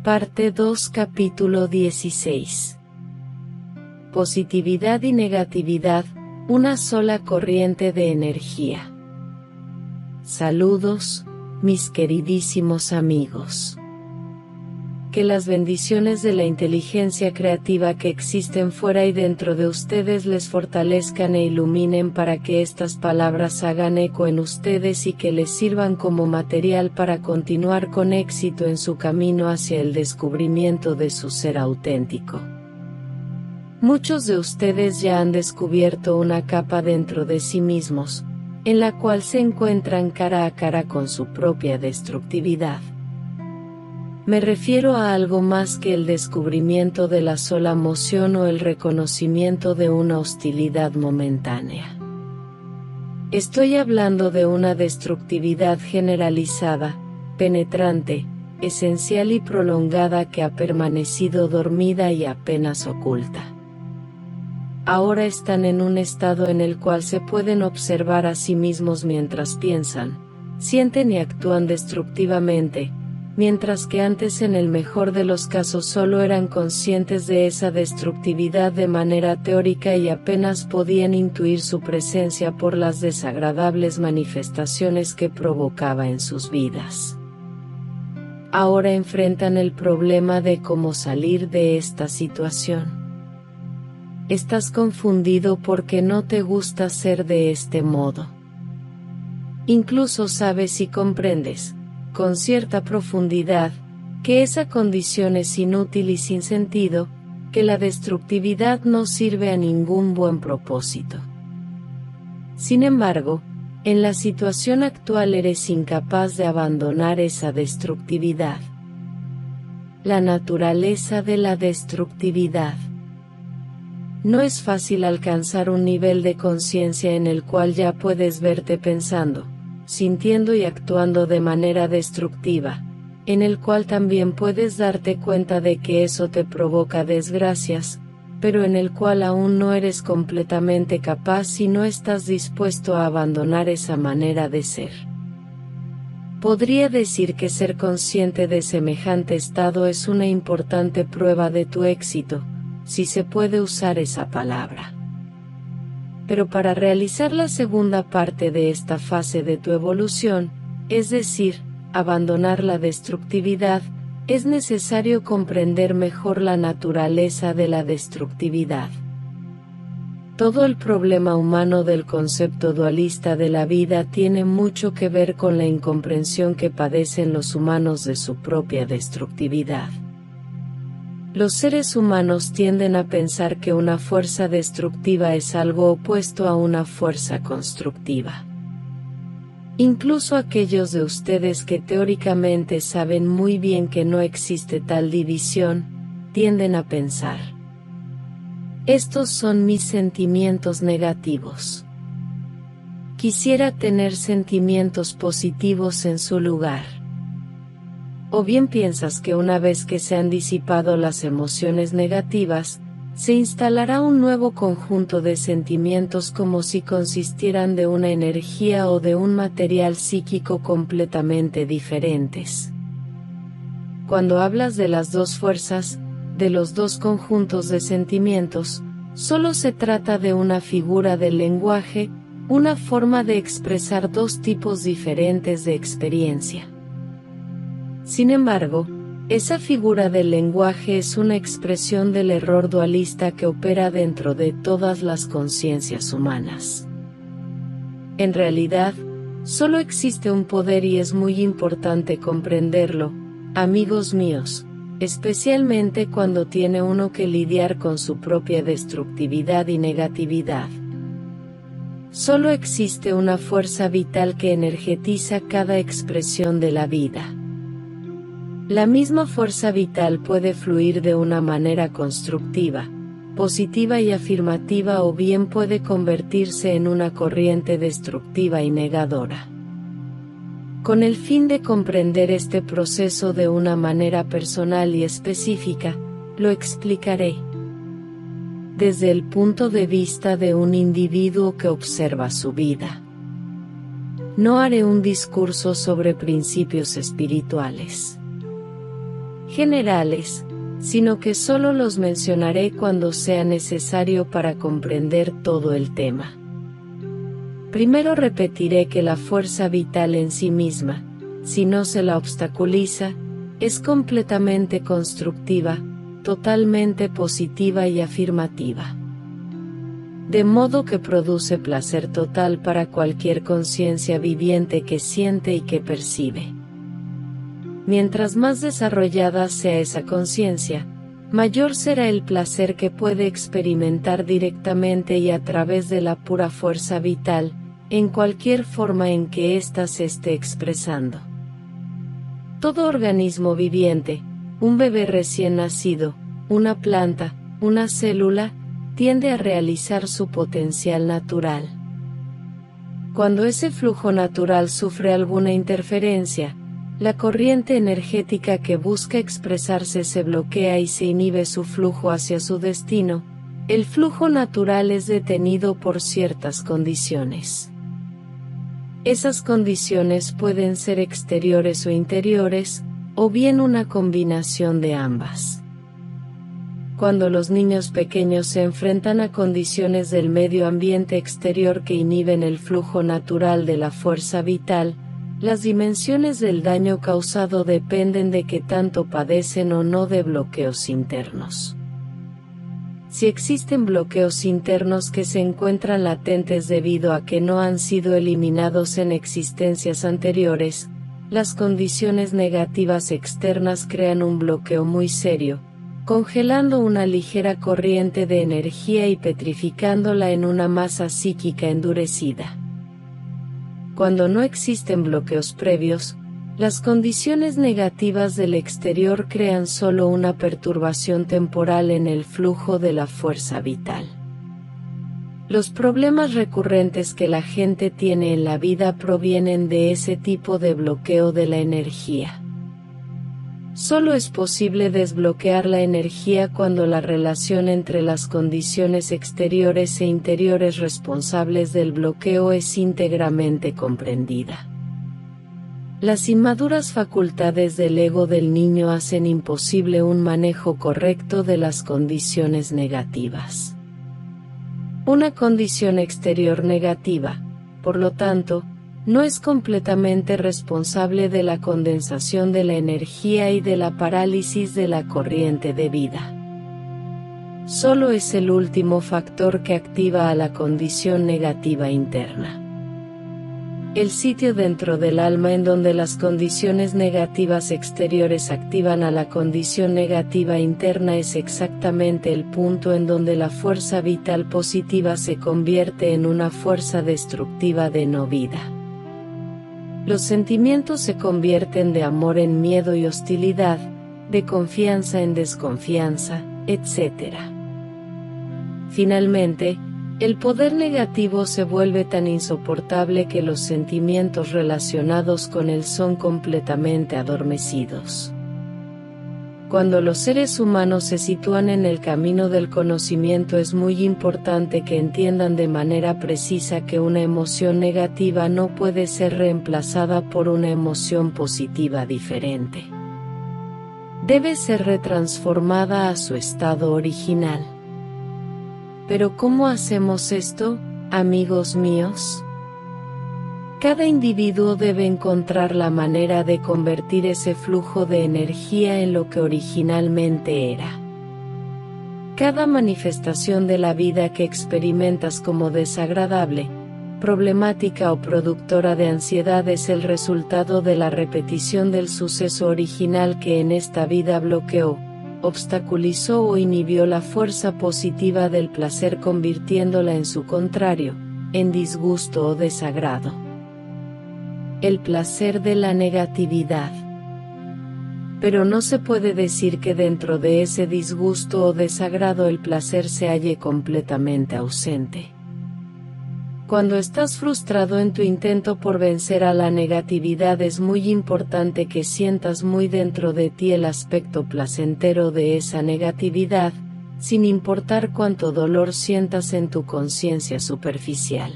Parte 2 Capítulo 16. Positividad y negatividad, una sola corriente de energía. Saludos, mis queridísimos amigos. Que las bendiciones de la inteligencia creativa que existen fuera y dentro de ustedes les fortalezcan e iluminen para que estas palabras hagan eco en ustedes y que les sirvan como material para continuar con éxito en su camino hacia el descubrimiento de su ser auténtico. Muchos de ustedes ya han descubierto una capa dentro de sí mismos, en la cual se encuentran cara a cara con su propia destructividad. Me refiero a algo más que el descubrimiento de la sola emoción o el reconocimiento de una hostilidad momentánea. Estoy hablando de una destructividad generalizada, penetrante, esencial y prolongada que ha permanecido dormida y apenas oculta. Ahora están en un estado en el cual se pueden observar a sí mismos mientras piensan, sienten y actúan destructivamente, mientras que antes en el mejor de los casos solo eran conscientes de esa destructividad de manera teórica y apenas podían intuir su presencia por las desagradables manifestaciones que provocaba en sus vidas. Ahora enfrentan el problema de cómo salir de esta situación. Estás confundido porque no te gusta ser de este modo. Incluso sabes y comprendes, con cierta profundidad, que esa condición es inútil y sin sentido, que la destructividad no sirve a ningún buen propósito. Sin embargo, en la situación actual eres incapaz de abandonar esa destructividad. La naturaleza de la destructividad. No es fácil alcanzar un nivel de conciencia en el cual ya puedes verte pensando, sintiendo y actuando de manera destructiva, en el cual también puedes darte cuenta de que eso te provoca desgracias, pero en el cual aún no eres completamente capaz y no estás dispuesto a abandonar esa manera de ser. Podría decir que ser consciente de semejante estado es una importante prueba de tu éxito, si se puede usar esa palabra. Pero para realizar la segunda parte de esta fase de tu evolución, es decir, abandonar la destructividad, es necesario comprender mejor la naturaleza de la destructividad. Todo el problema humano del concepto dualista de la vida tiene mucho que ver con la incomprensión que padecen los humanos de su propia destructividad. Los seres humanos tienden a pensar que una fuerza destructiva es algo opuesto a una fuerza constructiva. Incluso aquellos de ustedes que teóricamente saben muy bien que no existe tal división, tienden a pensar: estos son mis sentimientos negativos. Quisiera tener sentimientos positivos en su lugar. O bien piensas que una vez que se han disipado las emociones negativas, se instalará un nuevo conjunto de sentimientos como si consistieran de una energía o de un material psíquico completamente diferentes. Cuando hablas de las dos fuerzas, de los dos conjuntos de sentimientos, solo se trata de una figura del lenguaje, una forma de expresar dos tipos diferentes de experiencia. Sin embargo, esa figura del lenguaje es una expresión del error dualista que opera dentro de todas las conciencias humanas. En realidad, solo existe un poder y es muy importante comprenderlo, amigos míos, especialmente cuando tiene uno que lidiar con su propia destructividad y negatividad. Solo existe una fuerza vital que energetiza cada expresión de la vida. La misma fuerza vital puede fluir de una manera constructiva, positiva y afirmativa, o bien puede convertirse en una corriente destructiva y negadora. Con el fin de comprender este proceso de una manera personal y específica, lo explicaré desde el punto de vista de un individuo que observa su vida. No haré un discurso sobre principios espirituales. generales, sino que solo los mencionaré cuando sea necesario para comprender todo el tema. Primero repetiré que la fuerza vital en sí misma, si no se la obstaculiza, es completamente constructiva, totalmente positiva y afirmativa. De modo que produce placer total para cualquier conciencia viviente que siente y que percibe. Mientras más desarrollada sea esa conciencia, mayor será el placer que puede experimentar directamente y a través de la pura fuerza vital, en cualquier forma en que ésta se esté expresando. Todo organismo viviente, un bebé recién nacido, una planta, una célula, tiende a realizar su potencial natural. Cuando ese flujo natural sufre alguna interferencia, la corriente energética que busca expresarse se bloquea y se inhibe su flujo hacia su destino. El flujo natural es detenido por ciertas condiciones. Esas condiciones pueden ser exteriores o interiores, o bien una combinación de ambas. Cuando los niños pequeños se enfrentan a condiciones del medio ambiente exterior que inhiben el flujo natural de la fuerza vital, las dimensiones del daño causado dependen de qué tanto padecen o no de bloqueos internos. Si existen bloqueos internos que se encuentran latentes debido a que no han sido eliminados en existencias anteriores, las condiciones negativas externas crean un bloqueo muy serio, congelando una ligera corriente de energía y petrificándola en una masa psíquica endurecida. Cuando no existen bloqueos previos, las condiciones negativas del exterior crean solo una perturbación temporal en el flujo de la fuerza vital. Los problemas recurrentes que la gente tiene en la vida provienen de ese tipo de bloqueo de la energía. Solo es posible desbloquear la energía cuando la relación entre las condiciones exteriores e interiores responsables del bloqueo es íntegramente comprendida. Las inmaduras facultades del ego del niño hacen imposible un manejo correcto de las condiciones negativas. Una condición exterior negativa, por lo tanto, no es completamente responsable de la condensación de la energía y de la parálisis de la corriente de vida. Solo es el último factor que activa a la condición negativa interna. El sitio dentro del alma en donde las condiciones negativas exteriores activan a la condición negativa interna es exactamente el punto en donde la fuerza vital positiva se convierte en una fuerza destructiva de no vida. Los sentimientos se convierten de amor en miedo y hostilidad, de confianza en desconfianza, etc. Finalmente, el poder negativo se vuelve tan insoportable que los sentimientos relacionados con él son completamente adormecidos. Cuando los seres humanos se sitúan en el camino del conocimiento es muy importante que entiendan de manera precisa que una emoción negativa no puede ser reemplazada por una emoción positiva diferente. Debe ser retransformada a su estado original. Pero ¿cómo hacemos esto, amigos míos? Cada individuo debe encontrar la manera de convertir ese flujo de energía en lo que originalmente era. Cada manifestación de la vida que experimentas como desagradable, problemática o productora de ansiedad es el resultado de la repetición del suceso original que en esta vida bloqueó, obstaculizó o inhibió la fuerza positiva del placer convirtiéndola en su contrario, en disgusto o desagrado. El placer de la negatividad. Pero no se puede decir que dentro de ese disgusto o desagrado el placer se halle completamente ausente. Cuando estás frustrado en tu intento por vencer a la negatividad es muy importante que sientas muy dentro de ti el aspecto placentero de esa negatividad, sin importar cuánto dolor sientas en tu conciencia superficial.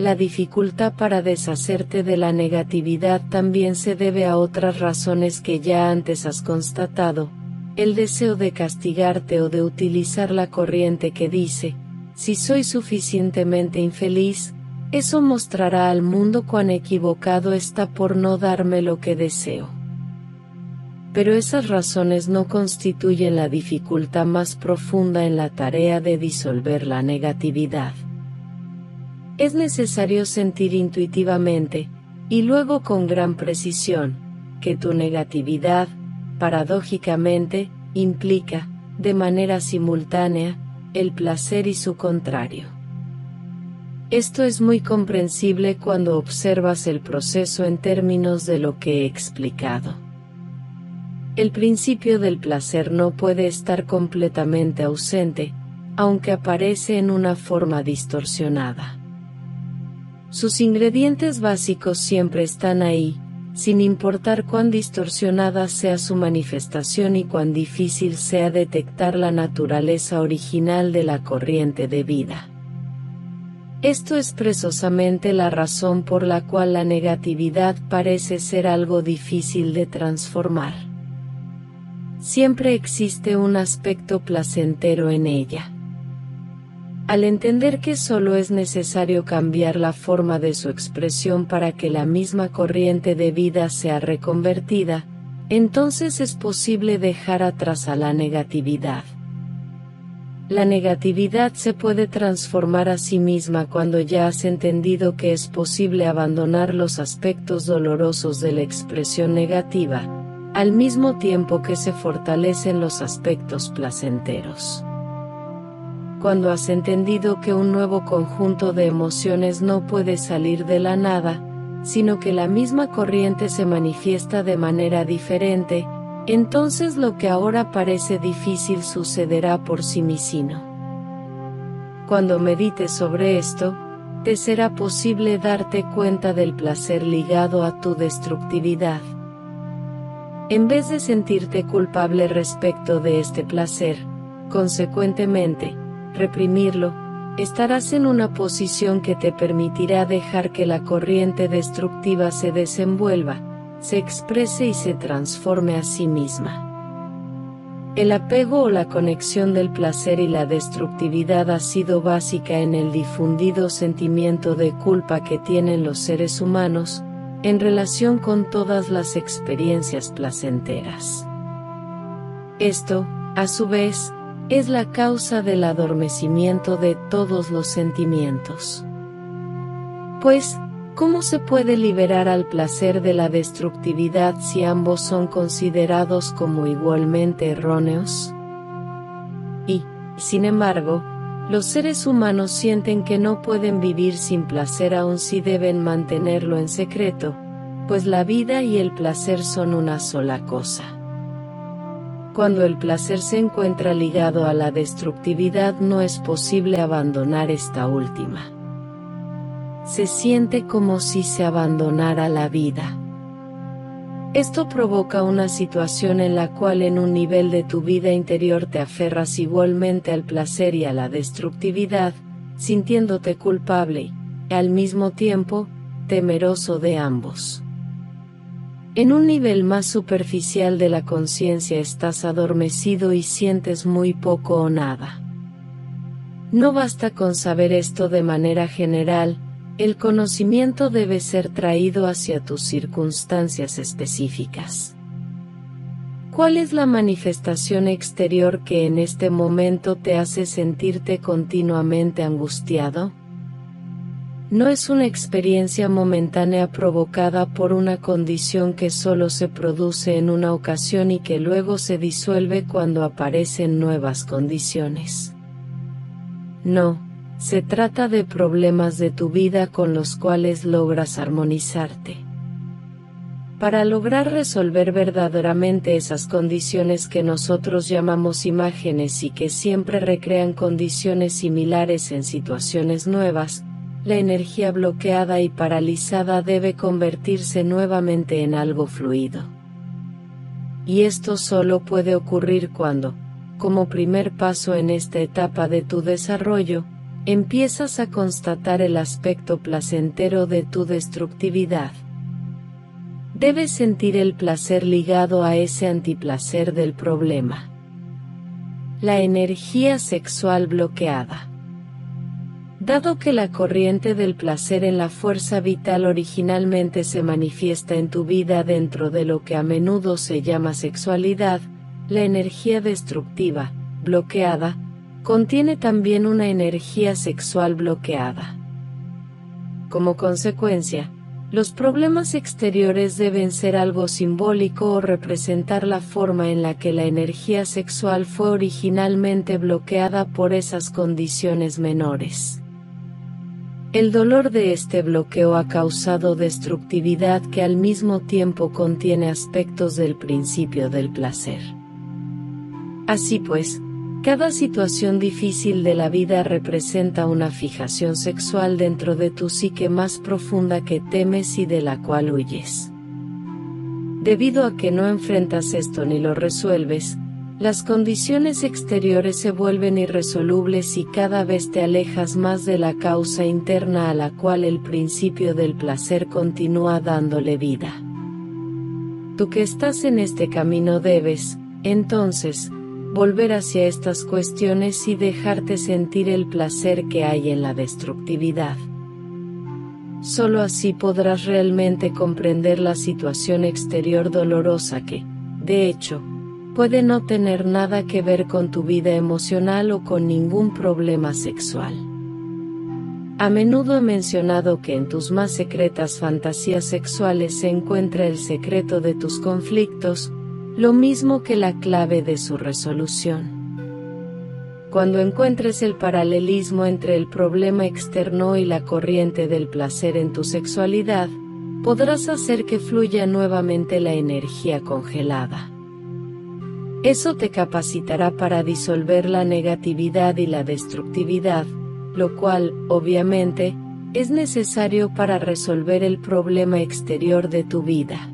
la dificultad para deshacerte de la negatividad también se debe a otras razones que ya antes has constatado, el deseo de castigarte o de utilizar la corriente que dice, si soy suficientemente infeliz, eso mostrará al mundo cuán equivocado está por no darme lo que deseo. Pero esas razones no constituyen la dificultad más profunda en la tarea de disolver la negatividad. Es necesario sentir intuitivamente, y luego con gran precisión, que tu negatividad, paradójicamente, implica, de manera simultánea, el placer y su contrario. Esto es muy comprensible cuando observas el proceso en términos de lo que he explicado. El principio del placer no puede estar completamente ausente, aunque aparece en una forma distorsionada. Sus ingredientes básicos siempre están ahí, sin importar cuán distorsionada sea su manifestación y cuán difícil sea detectar la naturaleza original de la corriente de vida. Esto es precisamente la razón por la cual la negatividad parece ser algo difícil de transformar. Siempre existe un aspecto placentero en ella. Al entender que solo es necesario cambiar la forma de su expresión para que la misma corriente de vida sea reconvertida, entonces es posible dejar atrás a la negatividad. La negatividad se puede transformar a sí misma cuando ya has entendido que es posible abandonar los aspectos dolorosos de la expresión negativa, al mismo tiempo que se fortalecen los aspectos placenteros. Cuando has entendido que un nuevo conjunto de emociones no puede salir de la nada, sino que la misma corriente se manifiesta de manera diferente, entonces lo que ahora parece difícil sucederá por sí mismo. Cuando medites sobre esto, te será posible darte cuenta del placer ligado a tu destructividad. En vez de sentirte culpable respecto de este placer, consecuentemente, reprimirlo, estarás en una posición que te permitirá dejar que la corriente destructiva se desenvuelva, se exprese y se transforme a sí misma. El apego o la conexión del placer y la destructividad ha sido básica en el difundido sentimiento de culpa que tienen los seres humanos, en relación con todas las experiencias placenteras. Esto, a su vez, es la causa del adormecimiento de todos los sentimientos. Pues, ¿cómo se puede liberar al placer de la destructividad si ambos son considerados como igualmente erróneos? Y, sin embargo, los seres humanos sienten que no pueden vivir sin placer aun si deben mantenerlo en secreto, pues la vida y el placer son una sola cosa. Cuando el placer se encuentra ligado a la destructividad no es posible abandonar esta última. Se siente como si se abandonara la vida. Esto provoca una situación en la cual en un nivel de tu vida interior te aferras igualmente al placer y a la destructividad, sintiéndote culpable, y al mismo tiempo, temeroso de ambos. En un nivel más superficial de la conciencia estás adormecido y sientes muy poco o nada. No basta con saber esto de manera general, el conocimiento debe ser traído hacia tus circunstancias específicas. ¿Cuál es la manifestación exterior que en este momento te hace sentirte continuamente angustiado? No es una experiencia momentánea provocada por una condición que solo se produce en una ocasión y que luego se disuelve cuando aparecen nuevas condiciones. No, se trata de problemas de tu vida con los cuales logras armonizarte. Para lograr resolver verdaderamente esas condiciones que nosotros llamamos imágenes y que siempre recrean condiciones similares en situaciones nuevas, la energía bloqueada y paralizada debe convertirse nuevamente en algo fluido. Y esto solo puede ocurrir cuando, como primer paso en esta etapa de tu desarrollo, empiezas a constatar el aspecto placentero de tu destructividad. Debes sentir el placer ligado a ese antiplacer del problema. La energía sexual bloqueada. Dado que la corriente del placer en la fuerza vital originalmente se manifiesta en tu vida dentro de lo que a menudo se llama sexualidad, la energía destructiva, bloqueada, contiene también una energía sexual bloqueada. Como consecuencia, los problemas exteriores deben ser algo simbólico o representar la forma en la que la energía sexual fue originalmente bloqueada por esas condiciones menores. El dolor de este bloqueo ha causado destructividad que al mismo tiempo contiene aspectos del principio del placer. Así pues, cada situación difícil de la vida representa una fijación sexual dentro de tu psique más profunda que temes y de la cual huyes. Debido a que no enfrentas esto ni lo resuelves, las condiciones exteriores se vuelven irresolubles y cada vez te alejas más de la causa interna a la cual el principio del placer continúa dándole vida. Tú que estás en este camino debes, entonces, volver hacia estas cuestiones y dejarte sentir el placer que hay en la destructividad. Solo así podrás realmente comprender la situación exterior dolorosa que, de hecho, puede no tener nada que ver con tu vida emocional o con ningún problema sexual. A menudo he mencionado que en tus más secretas fantasías sexuales se encuentra el secreto de tus conflictos, lo mismo que la clave de su resolución. Cuando encuentres el paralelismo entre el problema externo y la corriente del placer en tu sexualidad, podrás hacer que fluya nuevamente la energía congelada. Eso te capacitará para disolver la negatividad y la destructividad, lo cual, obviamente, es necesario para resolver el problema exterior de tu vida.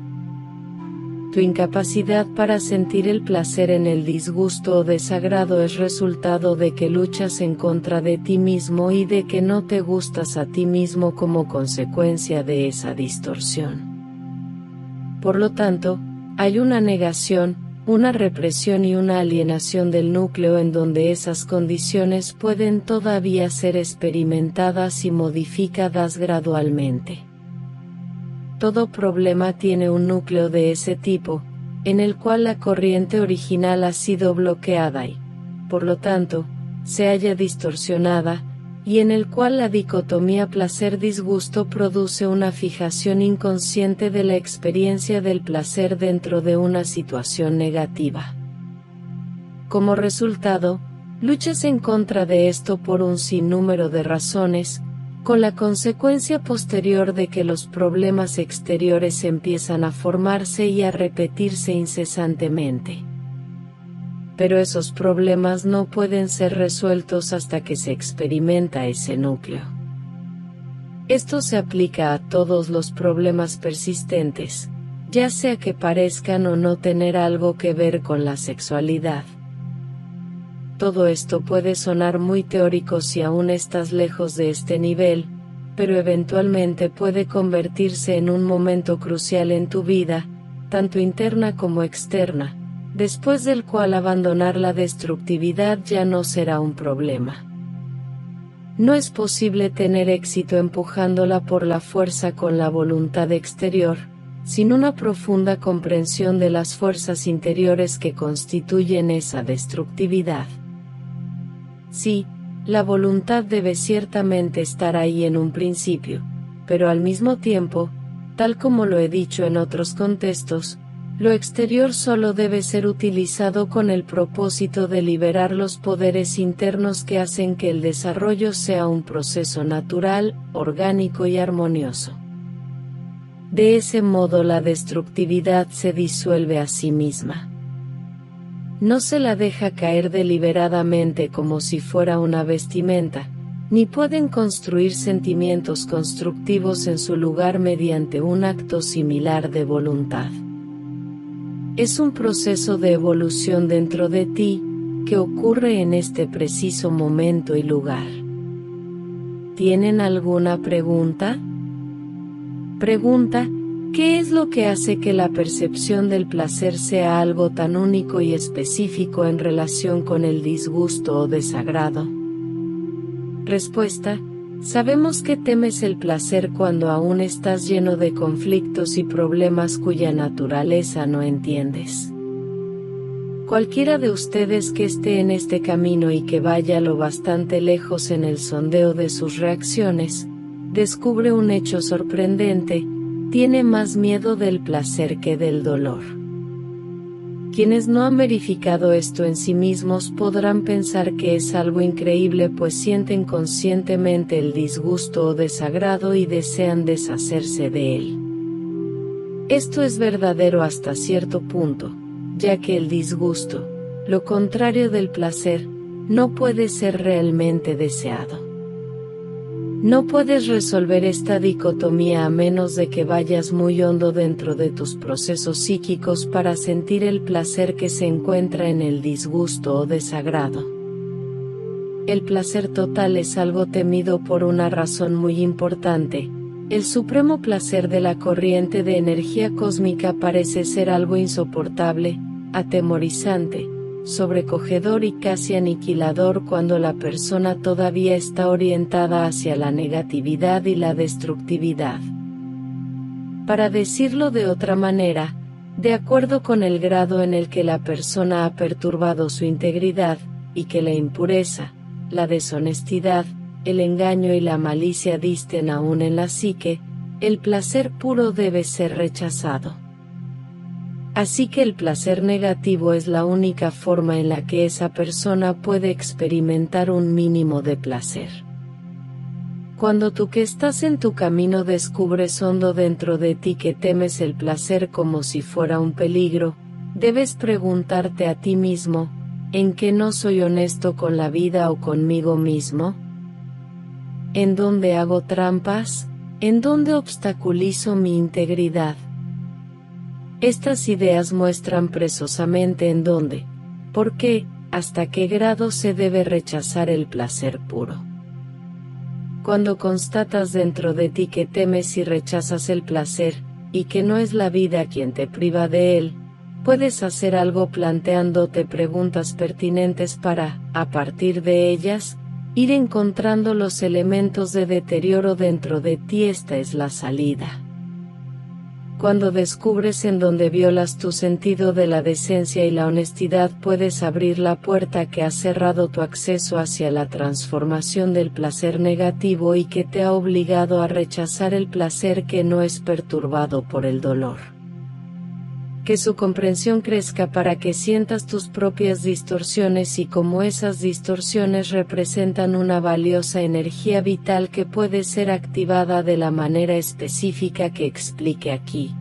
Tu incapacidad para sentir el placer en el disgusto o desagrado es resultado de que luchas en contra de ti mismo y de que no te gustas a ti mismo como consecuencia de esa distorsión. Por lo tanto, hay una negación, una represión y una alienación del núcleo en donde esas condiciones pueden todavía ser experimentadas y modificadas gradualmente. Todo problema tiene un núcleo de ese tipo, en el cual la corriente original ha sido bloqueada y, por lo tanto, se halla distorsionada, y en el cual la dicotomía placer-disgusto produce una fijación inconsciente de la experiencia del placer dentro de una situación negativa. Como resultado, luchas en contra de esto por un sinnúmero de razones, con la consecuencia posterior de que los problemas exteriores empiezan a formarse y a repetirse incesantemente. Pero esos problemas no pueden ser resueltos hasta que se experimenta ese núcleo. Esto se aplica a todos los problemas persistentes, ya sea que parezcan o no tener algo que ver con la sexualidad. Todo esto puede sonar muy teórico si aún estás lejos de este nivel, pero eventualmente puede convertirse en un momento crucial en tu vida, tanto interna como externa, después del cual abandonar la destructividad ya no será un problema. No es posible tener éxito empujándola por la fuerza con la voluntad exterior, sin una profunda comprensión de las fuerzas interiores que constituyen esa destructividad. Sí, la voluntad debe ciertamente estar ahí en un principio, pero al mismo tiempo, tal como lo he dicho en otros contextos, lo exterior solo debe ser utilizado con el propósito de liberar los poderes internos que hacen que el desarrollo sea un proceso natural, orgánico y armonioso. De ese modo la destructividad se disuelve a sí misma. No se la deja caer deliberadamente como si fuera una vestimenta, ni pueden construir sentimientos constructivos en su lugar mediante un acto similar de voluntad. Es un proceso de evolución dentro de ti, que ocurre en este preciso momento y lugar. ¿Tienen alguna pregunta? Pregunta: ¿qué es lo que hace que la percepción del placer sea algo tan único y específico en relación con el disgusto o desagrado? Respuesta: sabemos que temes el placer cuando aún estás lleno de conflictos y problemas cuya naturaleza no entiendes. Cualquiera de ustedes que esté en este camino y que vaya lo bastante lejos en el sondeo de sus reacciones, descubre un hecho sorprendente: tiene más miedo del placer que del dolor. Quienes no han verificado esto en sí mismos podrán pensar que es algo increíble, pues sienten conscientemente el disgusto o desagrado y desean deshacerse de él. Esto es verdadero hasta cierto punto, ya que el disgusto, lo contrario del placer, no puede ser realmente deseado. No puedes resolver esta dicotomía a menos de que vayas muy hondo dentro de tus procesos psíquicos para sentir el placer que se encuentra en el disgusto o desagrado. El placer total es algo temido por una razón muy importante. El supremo placer de la corriente de energía cósmica parece ser algo insoportable, atemorizante, sobrecogedor y casi aniquilador cuando la persona todavía está orientada hacia la negatividad y la destructividad. Para decirlo de otra manera, de acuerdo con el grado en el que la persona ha perturbado su integridad, y que la impureza, la deshonestidad, el engaño y la malicia disten aún en la psique, el placer puro debe ser rechazado. Así que el placer negativo es la única forma en la que esa persona puede experimentar un mínimo de placer. Cuando tú que estás en tu camino descubres hondo dentro de ti que temes el placer como si fuera un peligro, debes preguntarte a ti mismo: ¿en qué no soy honesto con la vida o conmigo mismo? ¿En dónde hago trampas? ¿En dónde obstaculizo mi integridad? Estas ideas muestran precisamente en dónde, por qué, hasta qué grado se debe rechazar el placer puro. Cuando constatas dentro de ti que temes y rechazas el placer, y que no es la vida quien te priva de él, puedes hacer algo planteándote preguntas pertinentes para, a partir de ellas, ir encontrando los elementos de deterioro dentro de ti. Esta es la salida. Cuando descubres en dónde violas tu sentido de la decencia y la honestidad, puedes abrir la puerta que ha cerrado tu acceso hacia la transformación del placer negativo y que te ha obligado a rechazar el placer que no es perturbado por el dolor. Que su comprensión crezca para que sientas tus propias distorsiones y cómo esas distorsiones representan una valiosa energía vital que puede ser activada de la manera específica que explique aquí.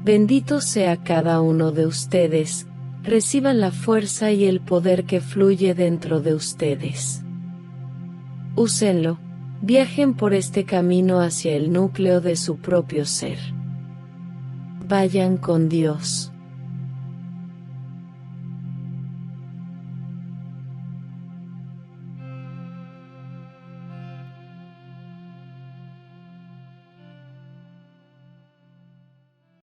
Bendito sea cada uno de ustedes, reciban la fuerza y el poder que fluye dentro de ustedes. Úsenlo, viajen por este camino hacia el núcleo de su propio ser. Vayan con Dios.